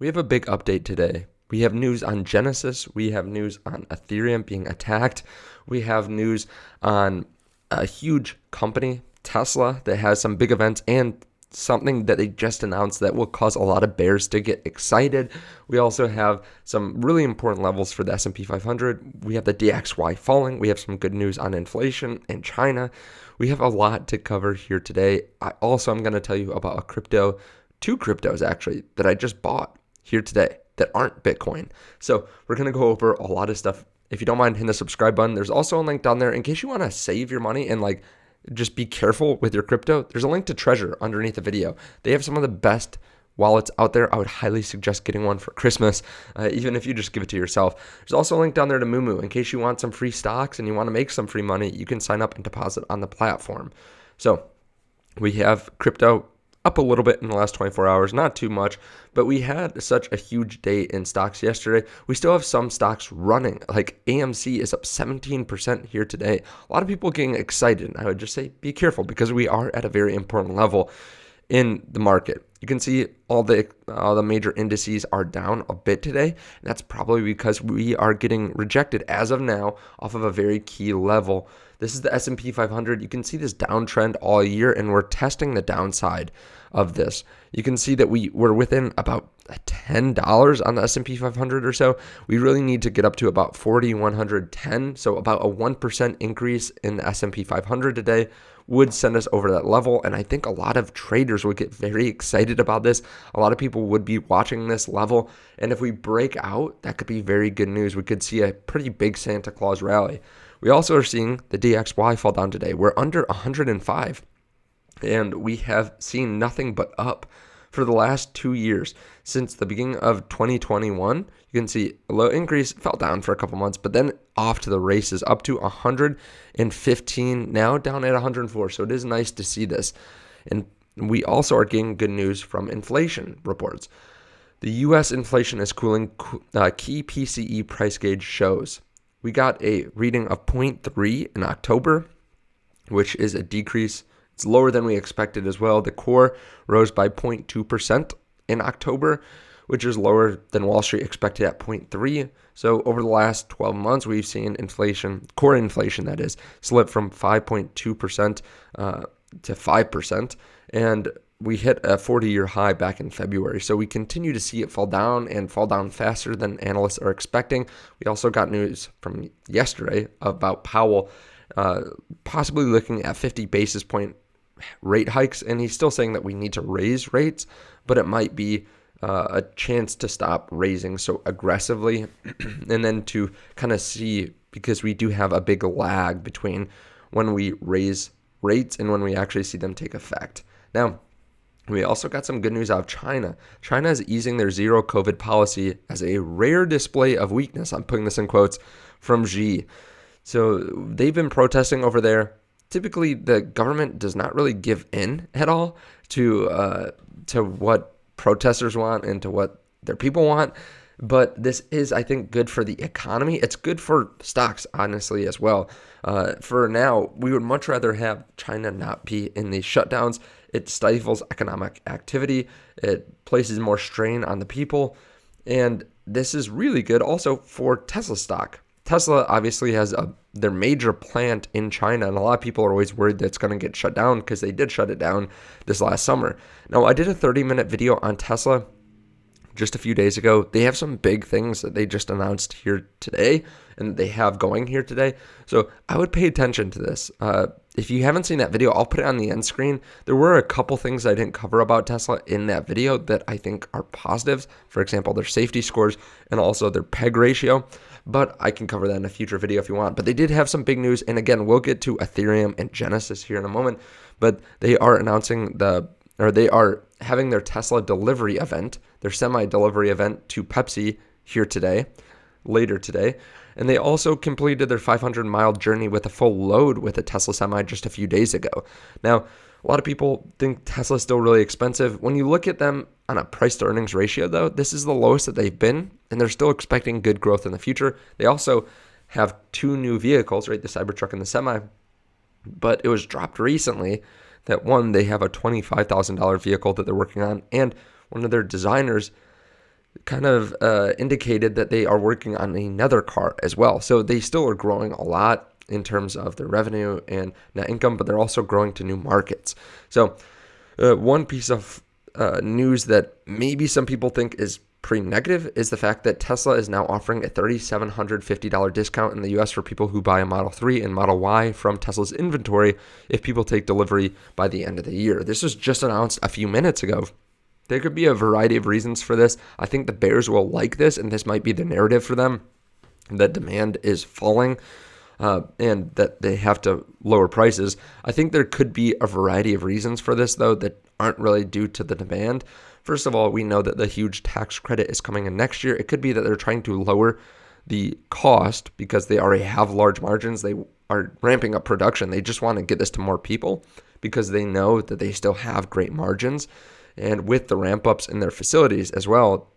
We have a big update today. We have news on Genesis. We have news on Ethereum being attacked. We have news on a huge company, Tesla, that has some big events and something that they just announced that will cause a lot of bears to get excited. We also have some really important levels for the S&P 500. We have the DXY falling. We have some good news on inflation in China. We have a lot to cover here today. I'm going to tell you about two cryptos actually, that I just bought here today that aren't Bitcoin. So we're going to go over a lot of stuff. If you don't mind hitting the subscribe button, there's also a link down there in case you want to save your money and just be careful with your crypto. There's a link to Treasure underneath the video. They have some of the best wallets out there. I would highly suggest getting one for Christmas, even if you just give it to yourself. There's also a link down there to Moomoo. In case you want some free stocks and you want to make some free money, you can sign up and deposit on the platform. So we have crypto up a little bit in the last 24 hours, not too much, but we had such a huge day in stocks yesterday. We still have some stocks running, like AMC is up 17% here today. A lot of people getting excited, and I would just say be careful because we are at a very important level in the market. You can see all the major indices are down a bit today. And that's probably because we are getting rejected as of now off of a very key level. This is the S&P 500. You can see this downtrend all year, and we're testing the downside of this. You can see that we're within about $10 on the S&P 500 or so. We really need to get up to about 4,110. So about a 1% increase in the S&P 500 today would send us over that level. And I think a lot of traders would get very excited about this. A lot of people would be watching this level. And if we break out, that could be very good news. We could see a pretty big Santa Claus rally. We also are seeing the DXY fall down today. We're under 105. And we have seen nothing but up for the last 2 years. Since the beginning of 2021, you can see a low increase, fell down for a couple months, but then off to the races, up to 115, now down at 104. So it is nice to see this. And we also are getting good news from inflation reports. The U.S. inflation is cooling, key PCE price gauge shows. We got a reading of 0.3 in October, which is a decrease. It's lower than we expected as well. The core rose by 0.2% in October, which is lower than Wall Street expected at 0.3. So over the last 12 months, we've seen inflation, core inflation that is, slip from 5.2% to 5%. And we hit a 40-year high back in February. So we continue to see it fall down and fall down faster than analysts are expecting. We also got news from yesterday about Powell possibly looking at 50 basis point rate hikes, and he's still saying that we need to raise rates, but it might be a chance to stop raising so aggressively and then to kind of see, because we do have a big lag between when we raise rates and when we actually see them take effect. Now, we also got some good news out of China. China is easing their zero COVID policy as a rare display of weakness. I'm putting this in quotes from Xi. So they've been protesting over there. Typically, the government does not really give in at all to what protesters want and to what their people want. But this is, I think, good for the economy. It's good for stocks, honestly, as well. For now, we would much rather have China not be in these shutdowns. It stifles economic activity. It places more strain on the people. And this is really good also for Tesla stock. Tesla obviously has their major plant in China, and a lot of people are always worried that it's going to get shut down because they did shut it down this last summer. Now, I did a 30-minute video on Tesla just a few days ago. They have some big things that they just announced here today and they have going here today. So I would pay attention to this. If you haven't seen that video, I'll put it on the end screen. There were a couple things I didn't cover about Tesla in that video that I think are positives. For example, their safety scores and also their PEG ratio. But I can cover that in a future video if you want. But they did have some big news. And again, we'll get to Ethereum and Genesis here in a moment. But they are announcing they are having their Tesla delivery event, their semi-delivery event to Pepsi here today, later today. And they also completed their 500-mile journey with a full load with a Tesla Semi just a few days ago. Now, a lot of people think Tesla's still really expensive. When you look at them on a price to earnings ratio, though, this is the lowest that they've been, and they're still expecting good growth in the future. They also have two new vehicles, right? The Cybertruck and the Semi. But it was dropped recently that one, they have a $25,000 vehicle that they're working on, and one of their designers kind of indicated that they are working on another car as well. So they still are growing a lot in terms of their revenue and net income, but they're also growing to new markets. So one piece of news that maybe some people think is pretty negative is the fact that Tesla is now offering a $3,750 discount in the US for people who buy a Model 3 and Model Y from Tesla's inventory if people take delivery by the end of the year. This was just announced a few minutes ago. There could be a variety of reasons for this. I think the bears will like this, and this might be the narrative for them, that demand is falling and that they have to lower prices. I think there could be a variety of reasons for this, though, that aren't really due to the demand. First of all, we know that the huge tax credit is coming in next year. It could be that they're trying to lower the cost because they already have large margins. They are ramping up production. They just want to get this to more people because they know that they still have great margins. And with the ramp ups in their facilities as well,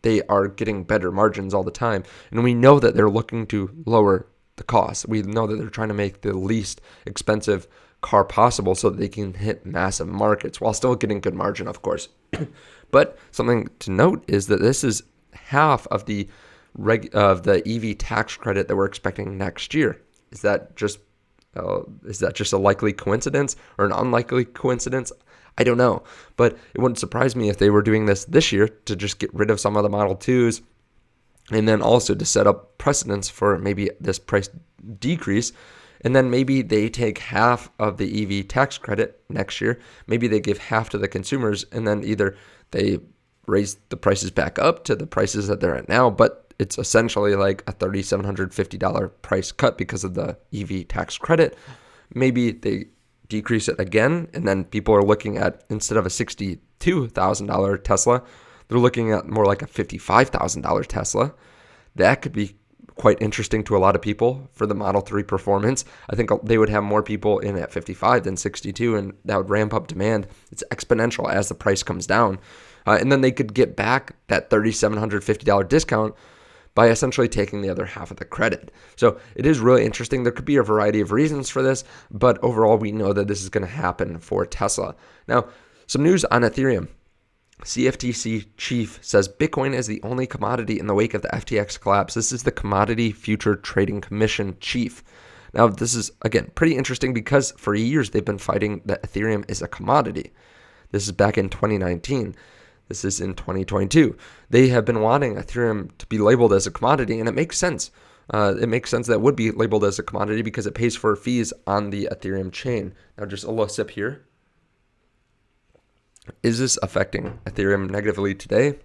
they are getting better margins all the time. And we know that they're looking to lower the cost. We know that they're trying to make the least expensive car possible so that they can hit massive markets while still getting good margin, of course. But something to note is that this is half of the EV tax credit that we're expecting next year. Is that just a likely coincidence or an unlikely coincidence? I don't know, but it wouldn't surprise me if they were doing this year to just get rid of some of the Model 2s and then also to set up precedents for maybe this price decrease. And then maybe they take half of the EV tax credit next year. Maybe they give half to the consumers, and then either they raise the prices back up to the prices that they're at now, but it's essentially like a $3,750 price cut because of the EV tax credit. Maybe they decrease it again, and then people are looking at, instead of a $62,000 Tesla, they're looking at more like a $55,000 Tesla. That could be quite interesting to a lot of people for the Model 3 performance. I think they would have more people in at 55 than 62, and that would ramp up demand. It's exponential as the price comes down. And then they could get back that $3,750 discount by essentially taking the other half of the credit. So it is really interesting. There could be a variety of reasons for this, but overall we know that this is going to happen for Tesla. Now, some news on Ethereum. CFTC chief says Bitcoin is the only commodity in the wake of the FTX collapse. This is the Commodity Future Trading Commission chief. Now, this is, again, pretty interesting because for years they've been fighting that Ethereum is a commodity. This is back in 2019. This is in 2022. They have been wanting Ethereum to be labeled as a commodity, and it makes sense. It makes sense that it would be labeled as a commodity because it pays for fees on the Ethereum chain. Now, just a little sip here. Is this affecting Ethereum negatively today?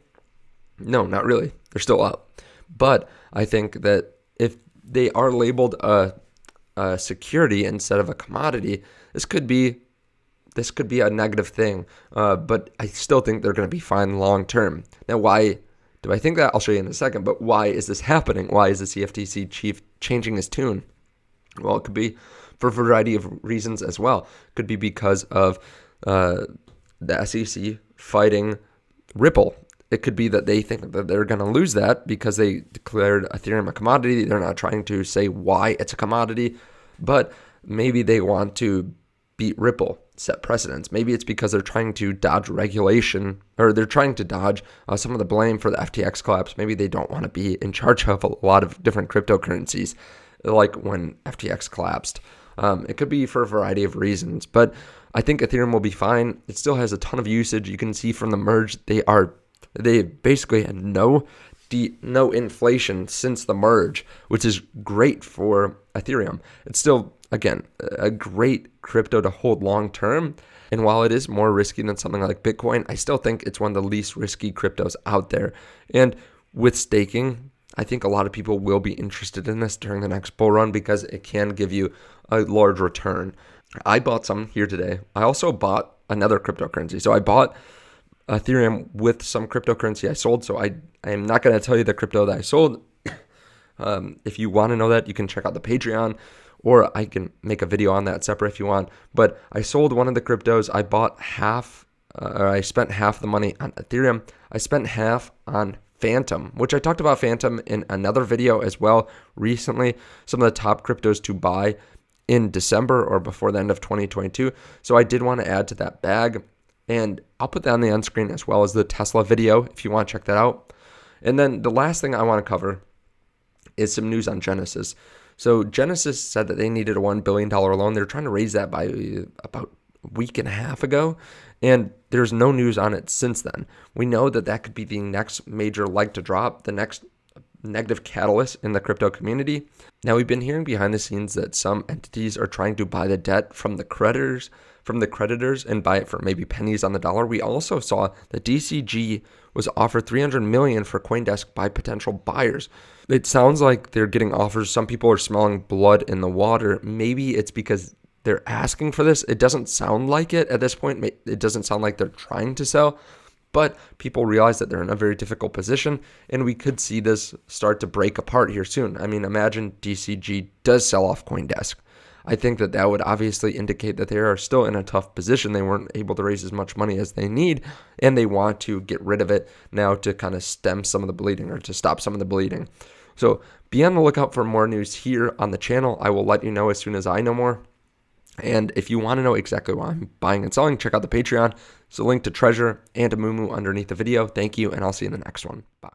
No, not really. They're still up. But I think that if they are labeled a security instead of a commodity, this could be a negative thing. But I still think they're going to be fine long term. Now, why do I think that? I'll show you in a second. But why is this happening? Why is the CFTC chief changing his tune? Well, it could be for a variety of reasons as well. It could be because of the SEC fighting Ripple. It could be that they think that they're going to lose that because they declared Ethereum a commodity. They're not trying to say why it's a commodity, but maybe they want to beat Ripple, set precedents. Maybe it's because they're trying to dodge regulation, or they're trying to dodge some of the blame for the FTX collapse. Maybe they don't want to be in charge of a lot of different cryptocurrencies, like when FTX collapsed. It could be for a variety of reasons, but I think Ethereum will be fine. It still has a ton of usage. You can see from the merge, they basically had no inflation since the merge, which is great for Ethereum. It's still, again, a great crypto to hold long term. And while it is more risky than something like Bitcoin, I still think it's one of the least risky cryptos out there. And with staking, I think a lot of people will be interested in this during the next bull run because it can give you a large return. I bought some here today. I also bought another cryptocurrency. So I bought Ethereum with some cryptocurrency I sold. So I am not going to tell you the crypto that I sold. If you want to know that, you can check out the Patreon, or I can make a video on that separate if you want. But I sold one of the cryptos. I bought I spent half the money on Ethereum. I spent half on Phantom, which I talked about Phantom in another video as well recently. Some of the top cryptos to buy in December or before the end of 2022. So I did want to add to that bag, and I'll put that on the end screen as well as the Tesla video if you want to check that out. And then the last thing I want to cover is some news on Genesis. So Genesis said that they needed a $1 billion loan. They're trying to raise that by about a week and a half ago, and there's no news on it since then. We know that that could be the next major leg to drop, the next negative catalyst in the crypto community. Now, we've been hearing behind the scenes that some entities are trying to buy the debt from the creditors, and buy it for maybe pennies on the dollar. We also saw that DCG was offered $300 million for CoinDesk by potential buyers. It sounds like they're getting offers. Some people are smelling blood in the water. Maybe it's because they're asking for this. It doesn't sound like it at this point. It doesn't sound like they're trying to sell, but people realize that they're in a very difficult position, and we could see this start to break apart here soon. I mean, imagine DCG does sell off CoinDesk. I think that that would obviously indicate that they are still in a tough position. They weren't able to raise as much money as they need, and they want to get rid of it now to kind of stem some of the bleeding, or to stop some of the bleeding. So be on the lookout for more news here on the channel. I will let you know as soon as I know more. And if you want to know exactly why I'm buying and selling, check out the Patreon. There's a link to Treasure and to Moomoo underneath the video. Thank you, and I'll see you in the next one. Bye.